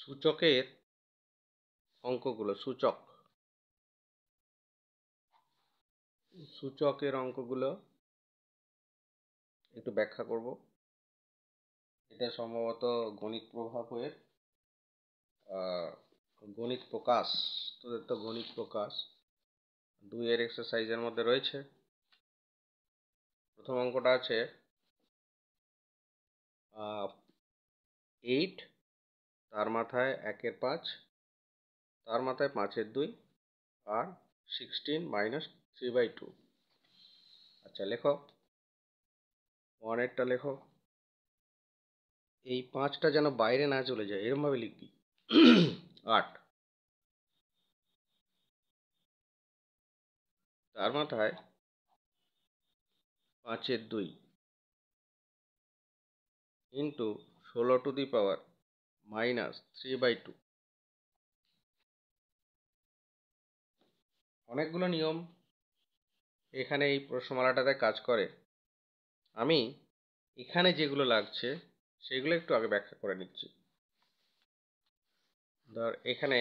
সূচকের অঙ্কগুলো সূচকের অঙ্কগুলো একটু ব্যাখ্যা করব। এটা সম্ভবত গণিত প্রভাবের গণিত প্রকাশ, তোদের তো গণিত প্রকাশ 2 এক্সারসাইজের মধ্যে রয়েছে। প্রথম অঙ্কটা আছে 8, তার মাথায় 1/5, তার মাথায় 5/2 আর 16 - 3/2। আচ্ছা, লেখো 1-এরটা লেখো। এই 5টা যেন বাইরে না চলে যায়, এরমভাবে লিখবি। 8, তার মাথায় 5/2 ইন্টু 16 - 3/2। অনেকগুলো নিয়ম এখানে এই প্রশ্নমালাটাতে কাজ করে। আমি এখানে যেগুলো লাগছে সেগুলো একটু আগে ব্যাখ্যা করে নিচ্ছি। ধর, এখানে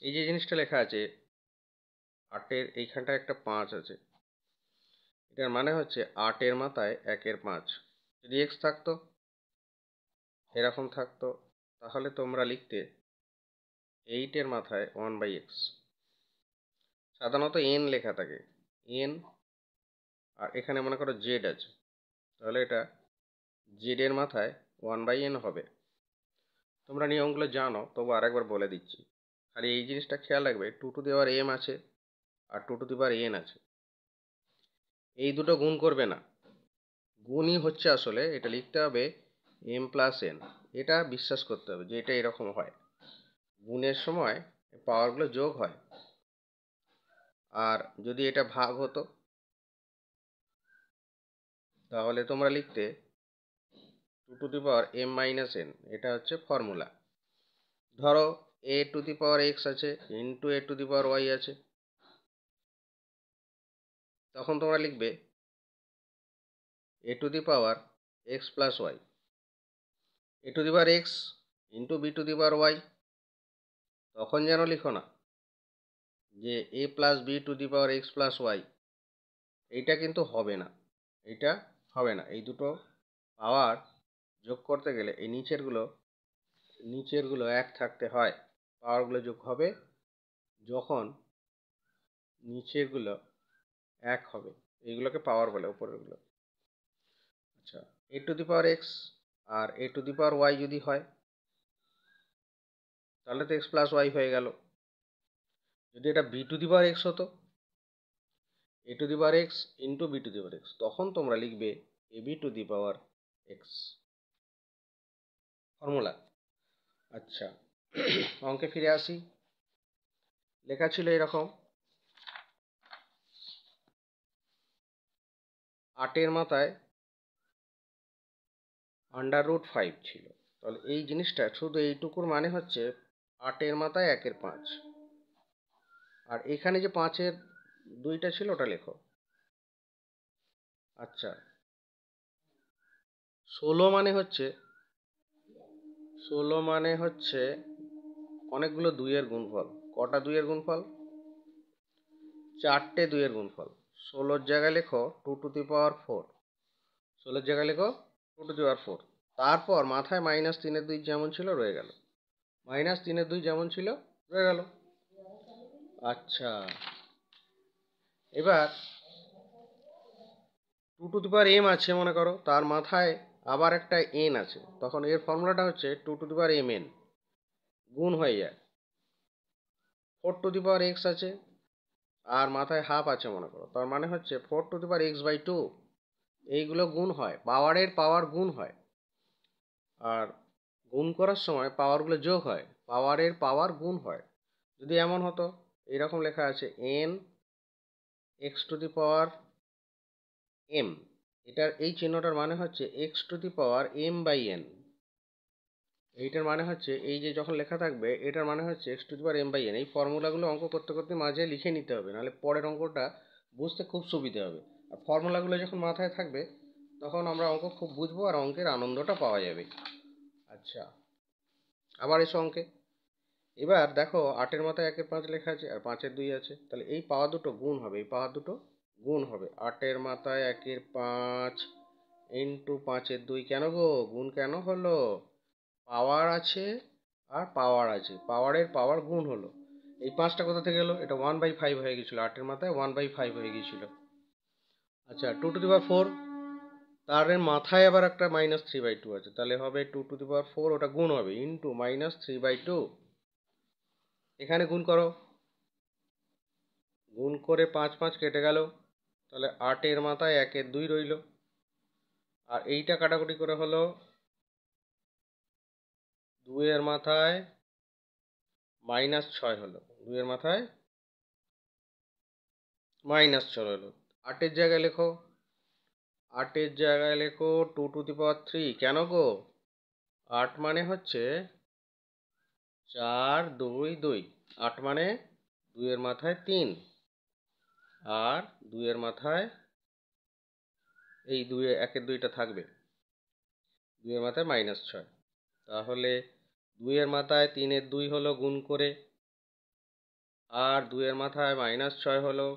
এই যে জিনিসটা লেখা আছে 8-এর এইখানটা একটা 5 আছে, এটার মানে হচ্ছে 8-এর মাথায় 1/5। যদি x থাকতো, এরকম থাকতো, তাহলে তোমরা লিখতে 8-এর মাথায় 1/x। সাধারণত n লেখা থাকে, n, আর এখানে মনে করো z আছে, তাহলে এটা z এর মাথায় 1/n হবে। তোমরা নিয়মগুলো জানো, তবু আরেকবার বলে দিচ্ছি। খালি এই জিনিসটা খেয়াল রাখবে, 2m আছে আর 2n আছে, এই দুটো গুণ করবে না। গুণই হচ্ছে আসলে, এটা লিখতে হবে m+n। এটা বিশ্বাস করতে হবে যে এটা এরকম হয়, গুণের সময় পাওয়ারগুলো যোগ হয়। আর যদি এটা ভাগ হতো তাহলে তোমরা লিখতে 2m-n। এটা হচ্ছে ফর্মুলা। ধরো a⁴x আছে ইন্টু a⁴y আছে, তখন তোমরা লিখবে a⁴x + y, a⁴x into b⁴y। তখন যেন লিখো না যে a + b⁴x + y, এইটা কিন্তু হবে না, এটা হবে না। এই দুটো পাওয়ার যোগ করতে গেলে এই নিচেরগুলো এক থাকতে হয়। পাওয়ারগুলো যোগ হবে যখন নিচেরগুলো এক হবে, এইগুলোকে পাওয়ার বলে, উপরেরগুলো। আচ্ছা, a⁴x আর a⁴y যদি হয় তাহলে তো x + y হয়ে গেল। যদি এটা b⁴x হতো, a⁴x ইন্টু b⁴x, তখন তোমরা লিখবে ab⁴x ফর্মুলা। আচ্ছা, অঙ্কে ফিরে আসি। লেখা ছিল এরকম, 8-এর মাথায় √5 ছিল। তাহলে এই জিনিসটা শুধু এইটুকুর মানে হচ্ছে 8-এর মাথায় 1/5। আর এখানে যে 5/2 ছিল ওটা লেখো। আচ্ছা, 16 মানে হচ্ছে অনেকগুলো 2-এর গুণফল। কটা 2-এর গুণফল? 4টে 2-এর গুণফল। 16-র জায়গায় লেখো 2⁴। 16-এর জায়গায় লেখো 2⁴। তারপর মাথায় -3/2 যেমন ছিল রয়ে গেল, -3/2 যেমন ছিল রয়ে গেল। আচ্ছা, এবার 2m আছে মনে করো, তার মাথায় আবার একটা n আছে, তখন এর ফর্মুলাটা হচ্ছে 2mn গুণ হয়ে যায়। 4x আছে আর মাথায় হাফ আছে মনে করো, তার মানে হচ্ছে 4x/2। এইগুলো গুণ হয়, পাওয়ারের পাওয়ার গুণ হয়। আর গুণ করার সময় পাওয়ারগুলো যোগ হয়, পাওয়ারের পাওয়ার গুণ হয়। যদি এমন হতো, এরকম লেখা আছে n x⁴m, এটার এই চিহ্নটার মানে হচ্ছে x⁴m/n। এইটার মানে হচ্ছে এই যে যখন লেখা থাকবে এটার মানে হচ্ছে x⁴m/n। এই ফর্মুলাগুলো অঙ্ক করতে করতে মাঝে লিখে নিতে হবে, নাহলে পরের অঙ্কটা বুঝতে খুব সুবিধে হবে। আর ফর্মুলাগুলো যখন মাথায় থাকবে তখন আমরা অঙ্ক খুব বুঝবো আর অঙ্কের আনন্দটা পাওয়া যাবে। আচ্ছা, আবার এসো অঙ্কে। এবার দেখো 8-এর মাথায় 1-এর 5 লেখা আছে আর 5-এর 2 আছে, তাহলে এই পাওয়ার দুটো গুণ হবে, এই পাওয়ার দুটো গুণ হবে। 8-এর মাথায় 1-এর 5 ইন্টু 5-এর 2। কেন গো গুণ কেন হলো? পাওয়ার আছে আর পাওয়ার আছে, পাওয়ারের পাওয়ার গুণ হলো। এই 5টা কোথা থেকে এলো? এটা 1/5 হয়ে গেছিলো, 8-এর মাথায় 1/5 হয়ে গেছিল। আচ্ছা 2^4, তার মাথায় আবার একটা -3/2 আছে, তাহলে হবে 2^4, ওটা গুণ হবে ইন্টু -3/2। এখানে গুণ করো, গুণ করে 5 5 কেটে গেল, তাহলে 8-এর মাথায় 1-এর 2 রইল। আর এইটা কাটাকুটি করে হলো 2-এর মাথায় -6 হলো, 2-এর মাথায় -6 হলো। 8-এর জায়গায় লেখো, 8-এর জায়গায় লেখো 2^3। কেন গো? 8 মানে হচ্ছে 4 2 2, 8 মানে 2-এর মাথায় 3 আর 2-এর মাথায় এই 1-এর 2টা থাকবে, 2-এর মাথায় -6। তাহলে 2-এর মাথায় 3-এর 2 হলো গুণ করে, আর 2-এর মাথায় -6 হলো।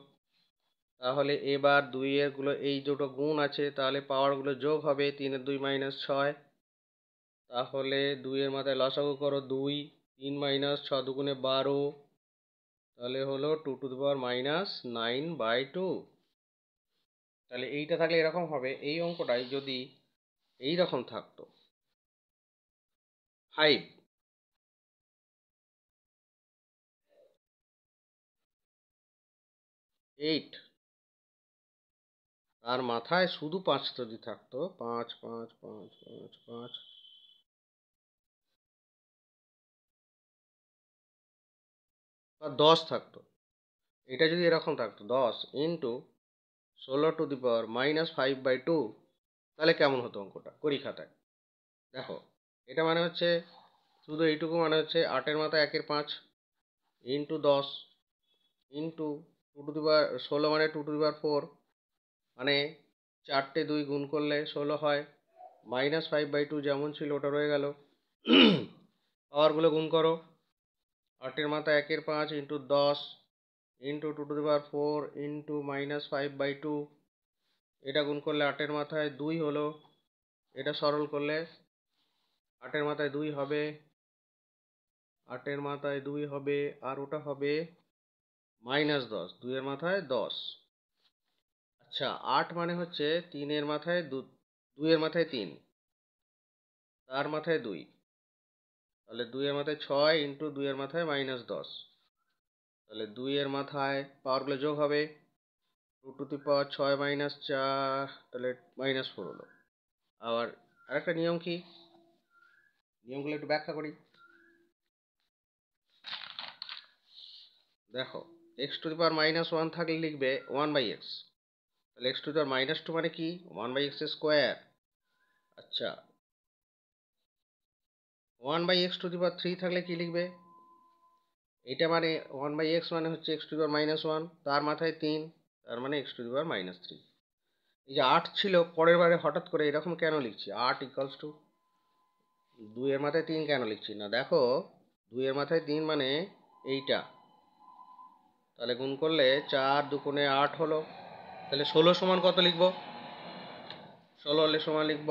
তাহলে এবার 2-এর গুলো এই দুটো গুণ আছে, তাহলে পাওয়ারগুলো যোগ হবে, 3-এর 2 -6। তাহলে 2-এর মাথায় লসাগু করো 2, 3 -6 দুগুণে 12, তাহলে হলো 2^-9/2। তাহলে এইটা থাকলে এরকম হবে। এই অঙ্কটাই যদি এই রকম থাকতো 5, 8, আর মাথায় শুধু 5 যদি থাকতো, 5 5 5 5 5, বা 10 থাকতো, এটা যদি এরকম থাকতো 10 ইন্টু 16^-5/2, তাহলে কেমন হতো অঙ্কটা? করি খাতায় দেখো। এটা মানে হচ্ছে শুধু এইটুকু, মানে হচ্ছে 8-এর মাথায় 1-এর 5 ইন্টু 10 ইন্টু 16 মানে 2^4, মানে 4টে 2 গুণ করলে 16 হয়, -5/2 যেমন ছিল ওটা রয়ে গেল। পাওয়ারগুলো গুণ করো, 8-এর মাথায় 1-এর 5 ইন্টু 10 ইন্টু 2^4 ইন্টু -5/2, এটা গুণ করলে 8-এর মাথায় 2 হলো, এটা সরল করলে 8-এর মাথায় 2 হবে, 8-এর মাথায় 2 হবে, আর ওটা হবে -10, 2-এর মাথায় 10। আচ্ছা 8 মানে হচ্ছে 3-এর মাথায় 2-এর মাথায় 3, তার মাথায় 2, তাহলে 2-এর মাথায় 6 ইন্টু 2-এর মাথায় -10, তাহলে 2-এর মাথায় পাওয়ারগুলো যোগ হবে, 2^6 -4, তাহলে -4 হলো। আবার আরেকটা নিয়ম কি, নিয়মগুলো একটু ব্যাখ্যা করি। দেখো x⁻−1 থাকলে লিখবে 1/x, তাহলে x⁻−2 মানে কি? 1/x²। আচ্ছা 1/x⁻³ থাকলে কি লিখবে? এটা মানে 1/x মানে হচ্ছে x⁻−1, তার মাথায় 3, তার মানে x⁻−3। এই যে 8 ছিল, পরের বারে হঠাৎ করে এরকম কেন লিখছি? 8 = 2-এর মাথায় 3 কেন লিখছি না? দেখো 2-এর মাথায় 3 মানে এইটা, তাহলে গুণ করলে 4 2 8 হলো। তাহলে 16 সমান কত লিখব? 16 হলে সমান লিখব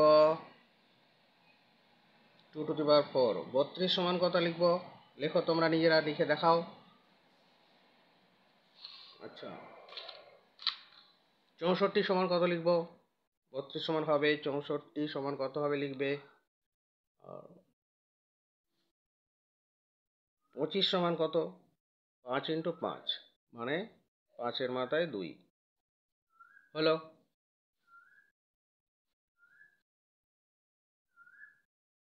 2^4। 32 সমান কত লিখব? লেখো, তোমরা নিজেরা লিখে দেখাও। আচ্ছা 64 সমান কত লিখব? 32 সমান হবে 64 সমান কত হবে লিখবে? 25 সমান কত? 5 × 5 মানে 5-এর মাথায় 2 হলো।